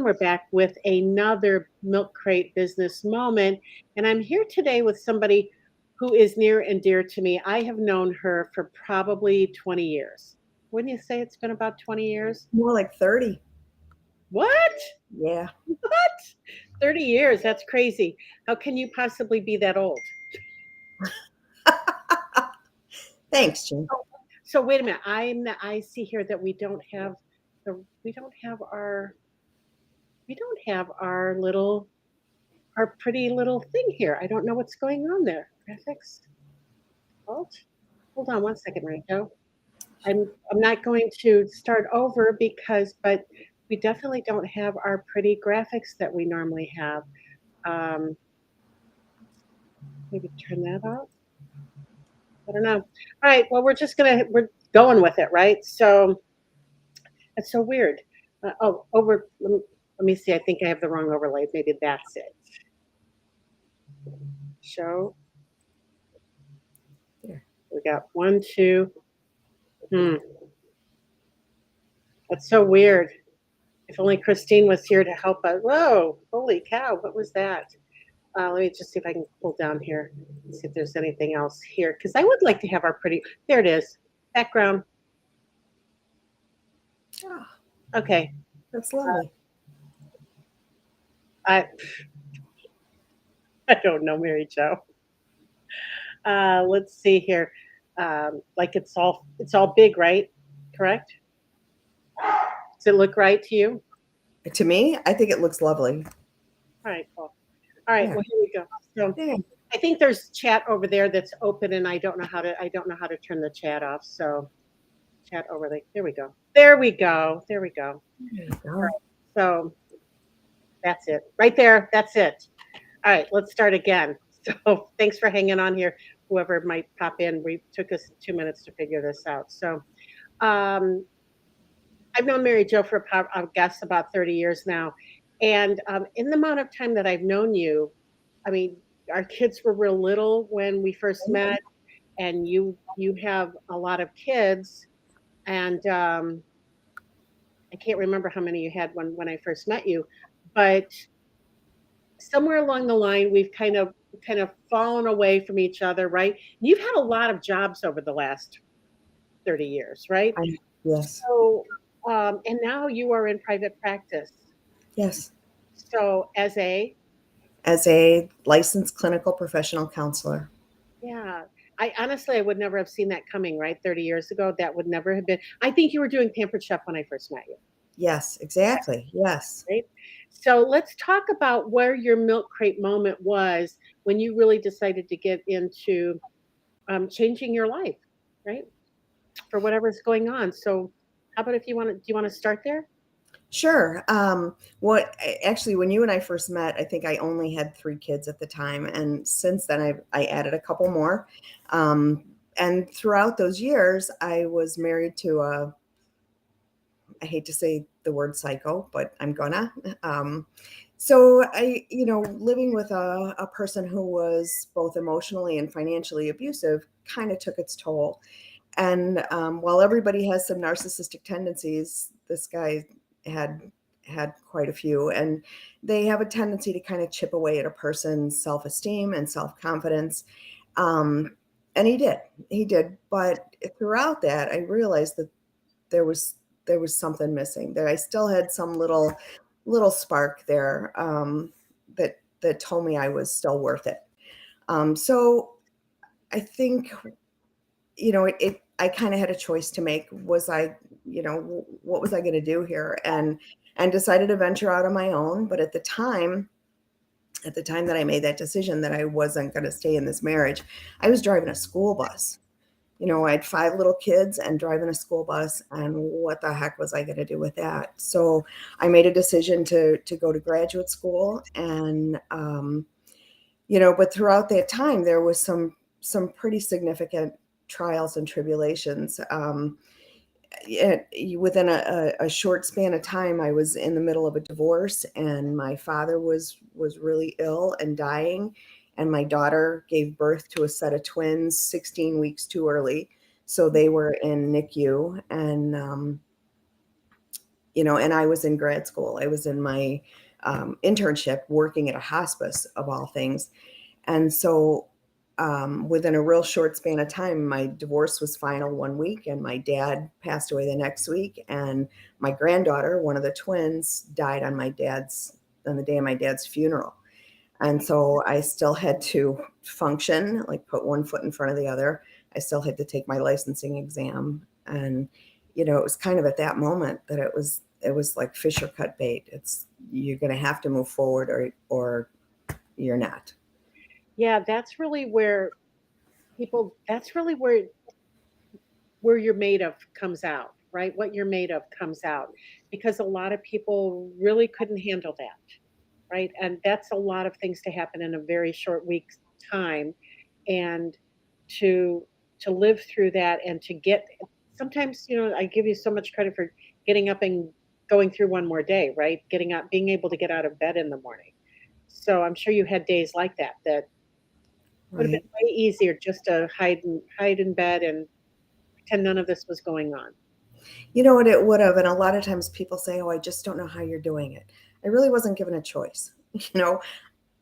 We're back with another Milk Crate business moment. And I'm here today with somebody who is near and dear to me. I have known her for probably 20 years. Wouldn't you say it's been about 20 years? More like 30. What? Yeah. What? 30 years. That's crazy. How can you possibly be that old? Thanks, Jim. Oh, so wait a minute. I see here that we don't have our little our pretty little thing here. I don't know what's going on there. Graphics. Alt. Hold on one second, Rachel. I'm not going to start over but we definitely don't have our pretty graphics that we normally have. Um, maybe turn that off. I don't know. All right. Well, we're going with it, right? So it's so weird. Let me see. I think I have the wrong overlay. Maybe that's it. Show. There. We got one, two. Hmm. That's so weird. If only Christine was here to help us. Whoa, holy cow, what was that? Let me just see if I can pull down here and see if there's anything else here. Because I would like to have our pretty, there it is, background. Oh, Okay. that's lovely. I, I don't know, Mary Jo. Let's see here. Like it's all big, right? Correct? Does it look right to you? To me, I think it looks lovely. All right, cool. All right, Yeah. well, here we go. So Yeah. I think there's chat over there that's open and I don't know how to turn the chat off. So chat overlay. There we go. There we go. There we go. There you go. So that's it. Right there. That's it. All right, let's start again. So thanks for hanging on here. Whoever might pop in, we took us 2 minutes to figure this out. So um, I've known Mary Jo for I guess about 30 years now. And in the amount of time that I've known you, I mean, our kids were real little when we first met, and you have a lot of kids, and I can't remember how many you had when I first met you, but somewhere along the line we've kind of fallen away from each other, right? You've had a lot of jobs over the last 30 years, right? I, yes. So and now you are in private practice. Yes. So as a As a licensed clinical professional counselor. yeah, I would never have seen that coming, right? 30 years ago, that would never have been. I think you were doing Pampered Chef when I first met you, Yes, exactly. Yes. right? So let's talk about where your milk crate moment was when you really decided to get into changing your life, right? For whatever's going on. So how about if do you want to start there? Sure. Actually, when you and I first met, I think I only had 3 kids at the time, and since then I added a couple more. Um, and throughout those years, I was married to a, I hate to say the word psycho, but I'm gonna. Um, so living with a person who was both emotionally and financially abusive kind of took its toll. And while everybody has some narcissistic tendencies, this guy had had quite a few, and they have a tendency to kind of chip away at a person's self-esteem and self-confidence. Um, and he did. But throughout that, I realized that there was there was something missing. That I still had some little spark there, that told me I was still worth it. So I think I kind of had a choice to make. Was I, what was I going to do here? And decided to venture out on my own. But at the time that I made that decision that I wasn't going to stay in this marriage, I was driving a school bus. I had 5 little kids and driving a school bus, and what the heck was I going to do with that? So I made a decision to go to graduate school, and but throughout that time, there was some pretty significant trials and tribulations. Within a short span of time, I was in the middle of a divorce, and my father was really ill and dying, and my daughter gave birth to a set of twins 16 weeks too early, so they were in NICU, and and I was in grad school. I was in my internship working at a hospice of all things. And so within a real short span of time, my divorce was final one week and my dad passed away the next week. And my granddaughter, one of the twins, died on the day of my dad's funeral. And so I still had to function, like put one foot in front of the other. I still had to take my licensing exam. And, it was kind of at that moment that it was like fish or cut bait. You're going to have to move forward or you're not. Yeah, that's really where that's really where you're made of comes out, right? What you're made of comes out because a lot of people really couldn't handle that, right? And that's a lot of things to happen in a very short week's time. And to to live through that and to get sometimes, I give you so much credit for getting up and going through one more day, right? Getting up, being able to get out of bed in the morning. So I'm sure you had days like that would have been Right. way easier just to hide in bed and pretend none of this was going on. You know what it would have, and a lot of times people say, "Oh, I just don't know how you're doing it." I really wasn't given a choice.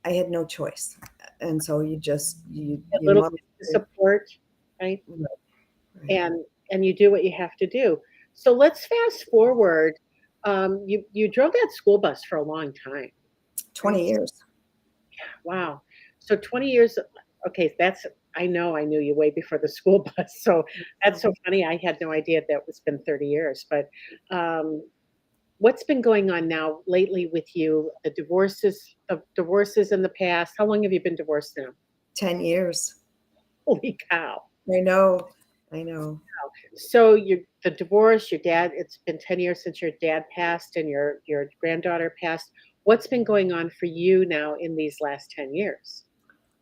I had no choice, and so A you little must. bit of support, right? Right, right. And you do what you have to do. So let's fast forward. You drove that school bus for a long time, right? 20 years. Wow. So 20 years. Okay, that's I know I knew you way before the school bus. So that's so Mhm. funny. I had no idea that it's been 30 years. But um, what's been going on now lately with you? The divorces in the past. How long have you been divorced now? 10 years. Holy cow. I know. I know. So the divorce, your dad, it's been 10 years since your dad passed and your granddaughter passed. What's been going on for you now in these last 10 years?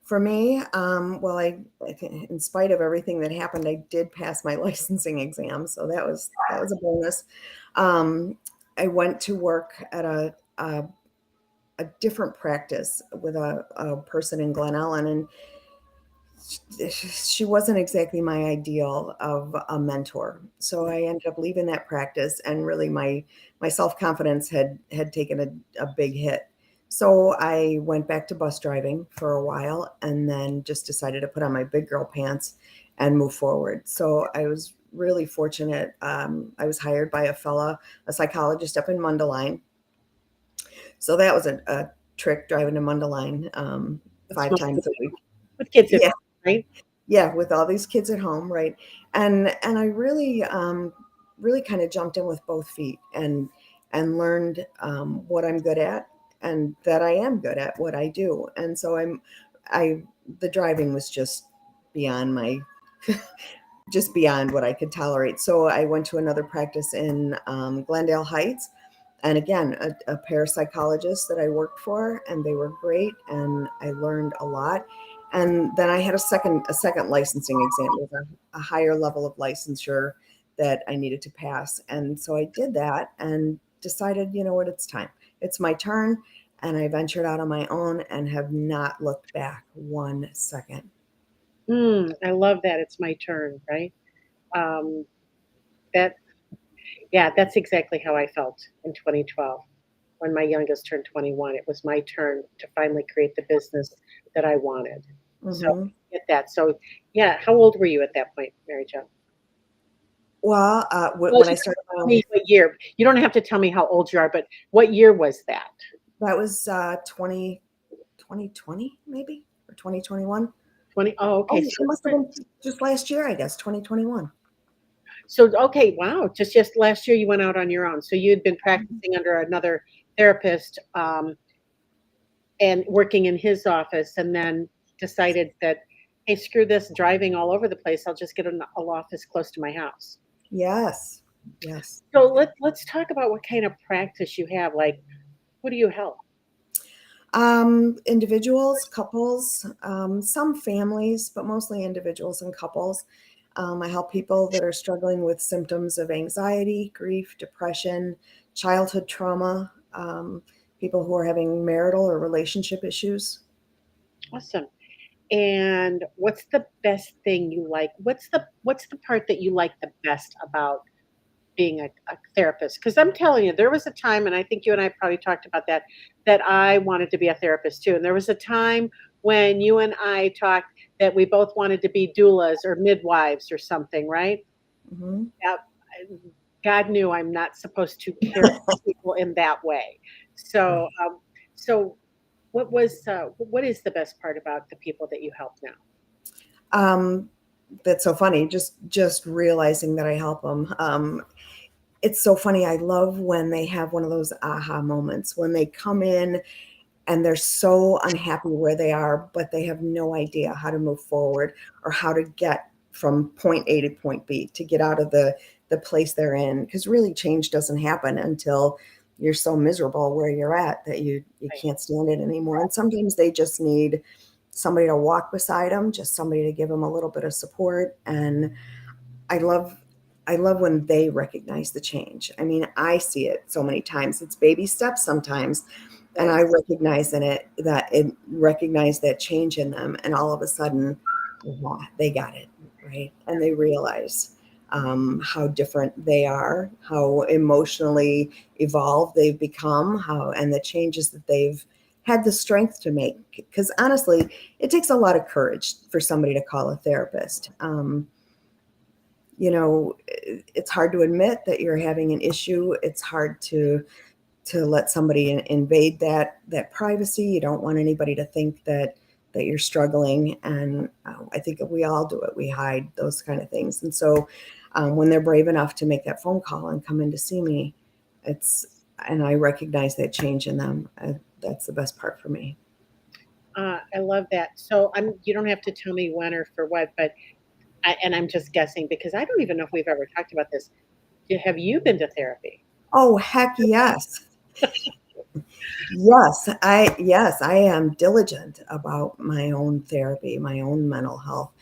For me, well, in spite of everything that happened, I did pass my licensing exam, so that was a bonus. Um, I went to work at a different practice with a person in Glen Ellen, and she wasn't exactly my ideal of a mentor. So I ended up leaving that practice, and really my self confidence had taken a big hit. So I went back to bus driving for a while, and then just decided to put on my big girl pants and move forward. So I was really fortunate. I was hired by a psychologist up in Mundelein. So that was a trick, driving to Mundelein That's five most times a week. with kids at Yeah, home, right? yeah, with all these kids at home, right? And I really kind of jumped in with both feet and learned what I'm good at and that I am good at what I do. And so I the driving was beyond my just beyond what I could tolerate. So I went to another practice in Glendale Heights, and again, a parapsychologist that I worked for, and they were great, and I learned a lot. And then I had a second licensing exam with a higher level of licensure that I needed to pass, and so I did that and decided, you know what, it's time. It's my turn, and I ventured out on my own and have not looked back one second. I love that. It's my turn, right? Um, that Yeah, that's exactly how I felt in 2012 when my youngest turned 21. It was my turn to finally create the business that I wanted. So Hmm. get that. So yeah, how old were you at that point, Mary Jo? Well, Well, when you I don't have started to my tell own, me what year. You don't have to tell me how old you are, but what year was that? that was 2020 maybe, or 2021. 20. Oh, okay. Oh, it must have been just last year, I guess, 2021. Okay, wow. Just last year you went out on your own. So you had been practicing under another therapist and working in his office, and then decided that, hey, screw this driving all over the place. I'll just get a law office close to my house. Yes, yes. So let's talk about what kind of practice you have. Like, who do you help? Individuals, couples, some families, but mostly individuals and couples. I help people that are struggling with symptoms of anxiety, grief, depression, childhood trauma, people who are having marital or relationship issues. Awesome. And what's the best thing you like? What's the part that you like the best about being a therapist? Because I'm telling you, there was a time, and I think you and I probably talked about that, that I wanted to be a therapist too. And there was a time when you and I talked that we both wanted to be doulas or midwives or something, right? Mhm. Yeah, God knew I'm not supposed to care for people in that way. So, so what is the best part about the people that you help now? Um, that's so funny. Just realizing that I help them. It's so funny. I love when they have one of those aha moments when they come in and they're so unhappy where they are, but they have no idea how to move forward or how to get from point A to point B to get out of the place they're in. Because really, change doesn't happen until you're so miserable where you're at that you Right. can't stand it anymore. And sometimes they just need somebody to walk beside them, just somebody to give them a little bit of support. And I love I love when they recognize the change. I mean, I see it so many times. It's baby steps sometimes, and Right. I recognize in it that it recognize that change in them, and all of a sudden, wow, they got it right, and they realize how different they are, how emotionally evolved they've become, how and the changes that they've had the strength to make. Because honestly, it takes a lot of courage for somebody to call a therapist. It's hard to admit that you're having an issue. It's hard to let somebody invade that privacy. You don't want anybody to think that you're struggling, and I think we all do it. We hide those kind of things, and so when they're brave enough to make that phone call and come in to see me, it's and I recognize that change in them. That's the best part for me. I love that. So you don't have to tell me when or for what, but and I'm just guessing because I don't even know if we've ever talked about this. Have you been to therapy? Oh, heck yes. Yes, I am diligent about my own therapy, my own mental health.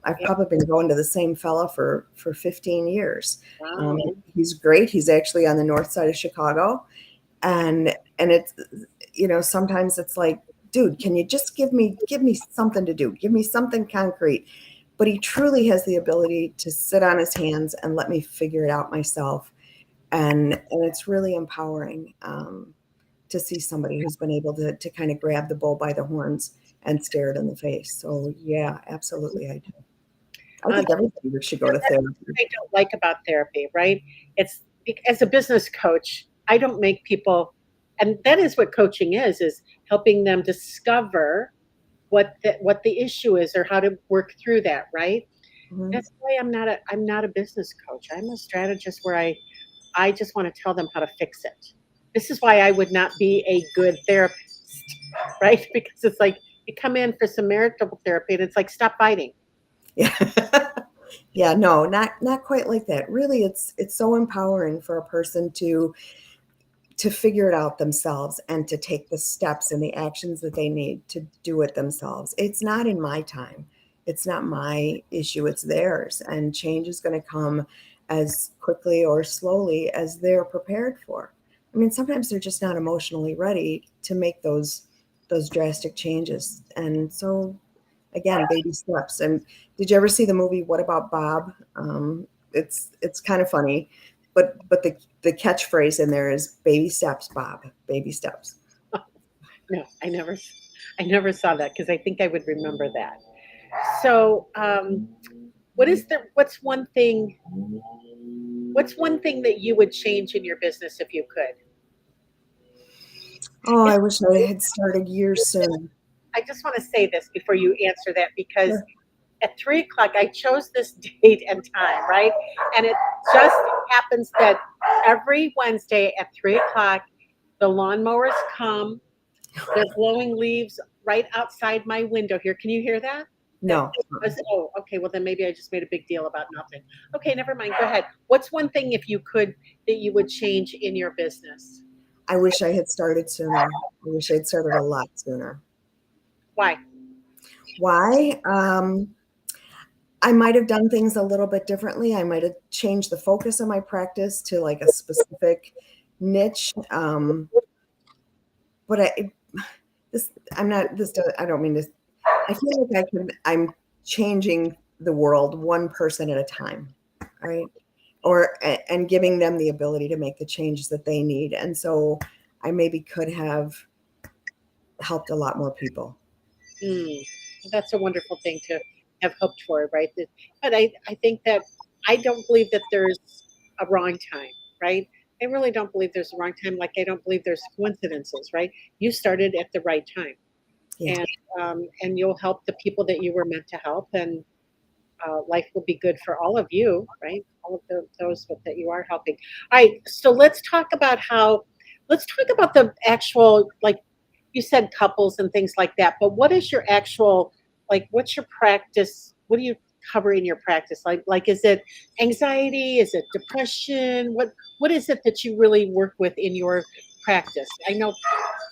I've Yeah. probably been going to the same fella for 15 years. Wow. He's great. He's actually on the north side of Chicago, and it's sometimes it's like, dude, can you just give me something to do? Give me something concrete. But he truly has the ability to sit on his hands and let me figure it out myself, and it's really empowering. To see somebody who's been able to kind of grab the bull by the horns and stare it in the face. So yeah, absolutely, I do. I think That's everybody should go to therapy. what I don't like about therapy, right? It's as a business coach, I don't make people, and that is what coaching is helping them discover what the issue is or how to work through that, right? Mhm. That's why I'm not a business coach. I'm a strategist where I just want to tell them how to fix it. This is why I would not be a good therapist, right? Because it's like you come in for some marital therapy and it's like stop fighting. Yeah. Yeah, no, not quite like that. Really, it's so empowering for a person to figure it out themselves and to take the steps and the actions that they need to do it themselves. It's not in my time. It's not my issue, it's theirs. And change is going to come as quickly or slowly as they're prepared for. I mean, sometimes they're just not emotionally ready to make those drastic changes. And so again, baby steps. And did you ever see the movie What About Bob? It's kind of funny, but the catchphrase in there is baby steps, Bob, baby steps. No, I never saw that because I think I would remember that. So, what's one thing that you would change in your business if you could? Oh, And I wish I had started years sooner. I just want to say this before you answer that because Sure. at 3 o'clock, I chose this date and time, right? And it just happens that every Wednesday at 3 o'clock, the lawnmowers come. They're blowing leaves right outside my window here. Can you hear that? That No, oh, okay. Well, then maybe I just made a big deal about nothing. Okay, never mind. Go ahead. What's one thing, if you could, that you would change in your business? I wish I had started sooner. I wish I'd started a lot sooner. Why? Why? I might have done things a little bit differently. I might have changed the focus of my practice to like a specific niche. But this, I'm not, this, I don't mean this. I feel like I'm changing the world one person at a time. Right. and giving them the ability to make the changes that they need. And so I maybe could have helped a lot more people. Mm, that's a wonderful thing to have hoped for, right? But I think that I don't believe that there's a wrong time, right? I really don't believe there's a wrong time. Like I don't believe there's coincidences, right? You started at the right time, Yeah. and you'll help the people that you were meant to help, and life will be good for all of you, right? All of those that you are helping. All right, so let's talk about the actual, like you said, couples and things like that. But what is your actual, like, what's your practice? What do you cover in your practice? Like, is it anxiety? Is it depression? What is it that you really work with in your practice? I know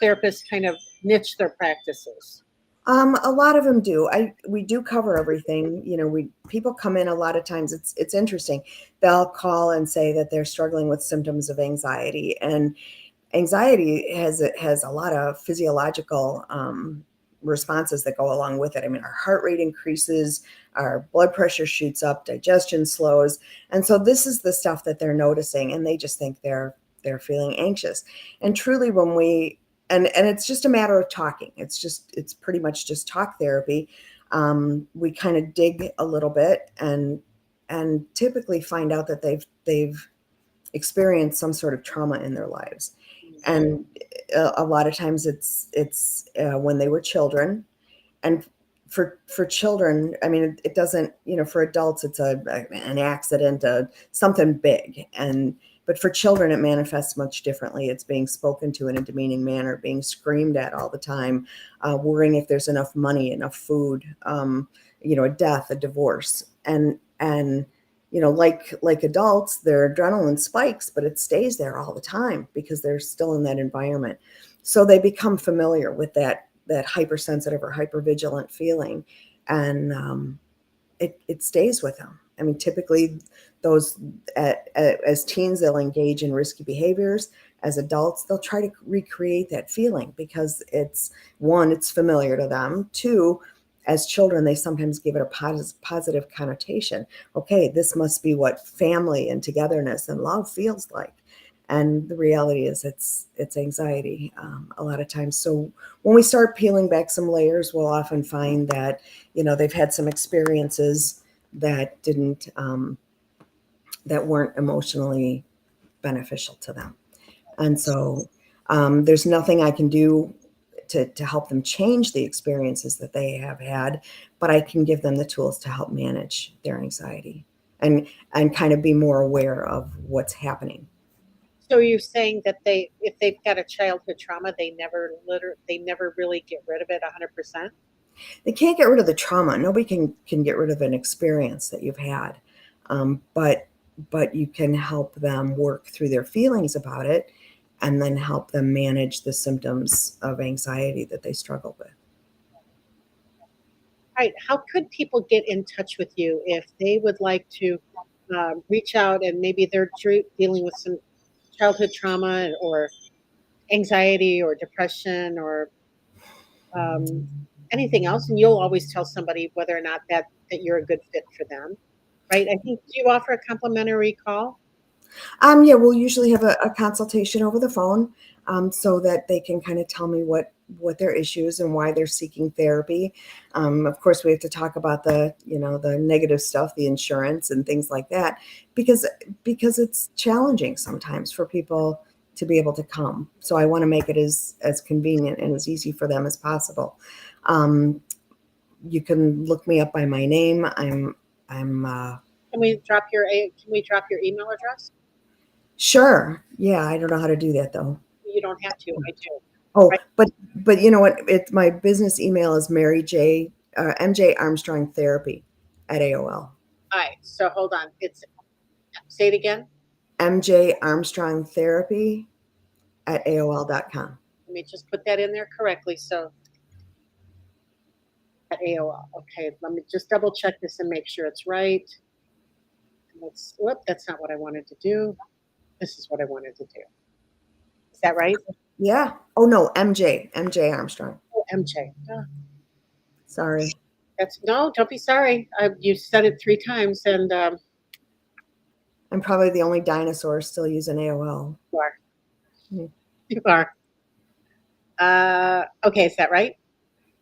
therapists kind of niche their practices. A lot of them do. We do cover everything. You know, people come in a lot of times. It's interesting. They'll call and say that they're struggling with symptoms of anxiety, and anxiety has a lot of physiological responses that go along with it. I mean, our heart rate increases, our blood pressure shoots up, digestion slows, and so this is the stuff that they're noticing, and they just think they're feeling anxious. And truly, when we and it's just a matter of talking. It's pretty much just talk therapy. We kind of dig a little bit and typically find out that they've experienced some sort of trauma in their lives, and a lot of times it's when they were children. And for children, I mean, it doesn't, for adults it's an accident, something big, but for children it manifests much differently. It's being spoken to in a demeaning manner, being screamed at all the time, worrying if there's enough money, enough food, a death, a divorce, and like adults, their adrenaline spikes, but it stays there all the time because they're still in that environment. So they become familiar with that hypersensitive or hypervigilant feeling, and it stays with them. I mean, typically those as teens, they'll engage in risky behaviors. As adults, they'll try to recreate that feeling because it's familiar to them. Two, as children, they sometimes give it a positive connotation. Okay, this must be what family and togetherness and love feels like. And the reality is it's anxiety a lot of times. So when we start peeling back some layers, we'll often find that, they've had some experiences that that weren't emotionally beneficial to them. And so there's nothing I can do to help them change the experiences that they have had, but I can give them the tools to help manage their anxiety and kind of be more aware of what's happening. So you're saying that if they've got a childhood trauma, they never really get rid of it 100%? They can't get rid of the trauma. Nobody can get rid of an experience that you've had, but you can help them work through their feelings about it, and then help them manage the symptoms of anxiety that they struggle with. All right. How could people get in touch with you if they would like to reach out, and maybe they're dealing with some childhood trauma or anxiety or depression or um, anything else? And you'll always tell somebody whether or not that you're a good fit for them, right? I think, do you offer a complimentary call? Yeah, we'll usually have a consultation over the phone, so that they can kind of tell me what their issues and why they're seeking therapy. Of course, we have to talk about the negative stuff, the insurance and things like that, because it's challenging sometimes for people to be able to come. So I want to make it as convenient and as easy for them as possible. Um, you can look me up by my name. I'm Can we drop your email address? Sure. Yeah, I don't know how to do that though. You don't have to. I do. Oh, Right. but you know what? My business email is MJ Armstrong Therapy at AOL. All right. So hold on. Say it again. MJ Armstrong Therapy at AOL.com. Let me just put that in there correctly. So at AOL. Okay. Let me just double check this and make sure it's right. That's not what I wanted to do. This is what I wanted to do. Is that right? Yeah. Oh no, MJ Armstrong. Oh, MJ. Sorry. No, don't be sorry. You said it 3 times, and I'm probably the only dinosaur still using AOL. You are. Hmm. You are. Okay, is that right?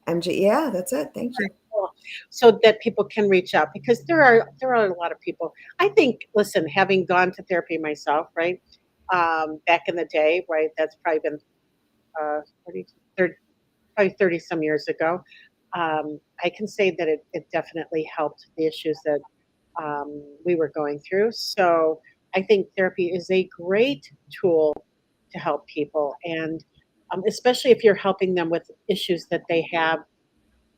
MG, yeah, that's it. Thank you. Cool. So that people can reach out because there are a lot of people. I think, listen, having gone to therapy myself, right? Back in the day, right? That's probably been 40, 30, probably 30 some years ago. I can say that it definitely helped the issues that we were going through. So I think therapy is a great tool to help people, and especially if you're helping them with issues that they have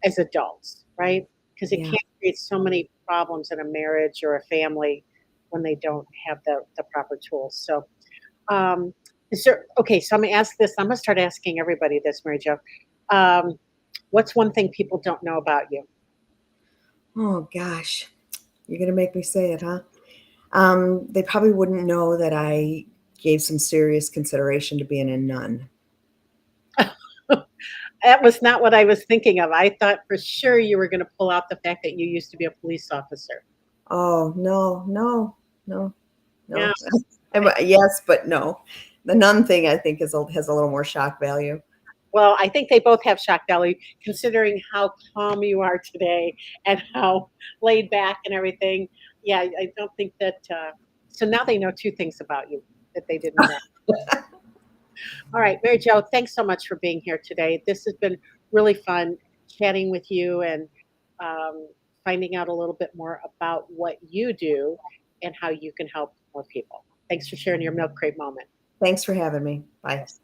as adults, right? Because it Yeah. can create so many problems in a marriage or a family when they don't have the proper tools. So, is there, okay, so I'm gonna ask this, I'm gonna start asking everybody this, Mary Jo. Um, what's one thing people don't know about you? Oh gosh, you're gonna make me say it, huh? They probably wouldn't know that I gave some serious consideration to being a nun. That was not what I was thinking of. I thought for sure you were gonna pull out the fact that you used to be a police officer. Oh no, no, no, Yeah. no. Yes, but no. The nun thing I think has a little more shock value. Well, I think they both have shock value considering how calm you are today and how laid back and everything. Yeah, I don't think that. So now they know two things about you that they didn't know. All right, Mary Jo, thanks so much for being here today. This has been really fun chatting with you and um, finding out a little bit more about what you do and how you can help more people. Thanks for sharing your milk crate moment. Thanks for having me. Bye. Yes.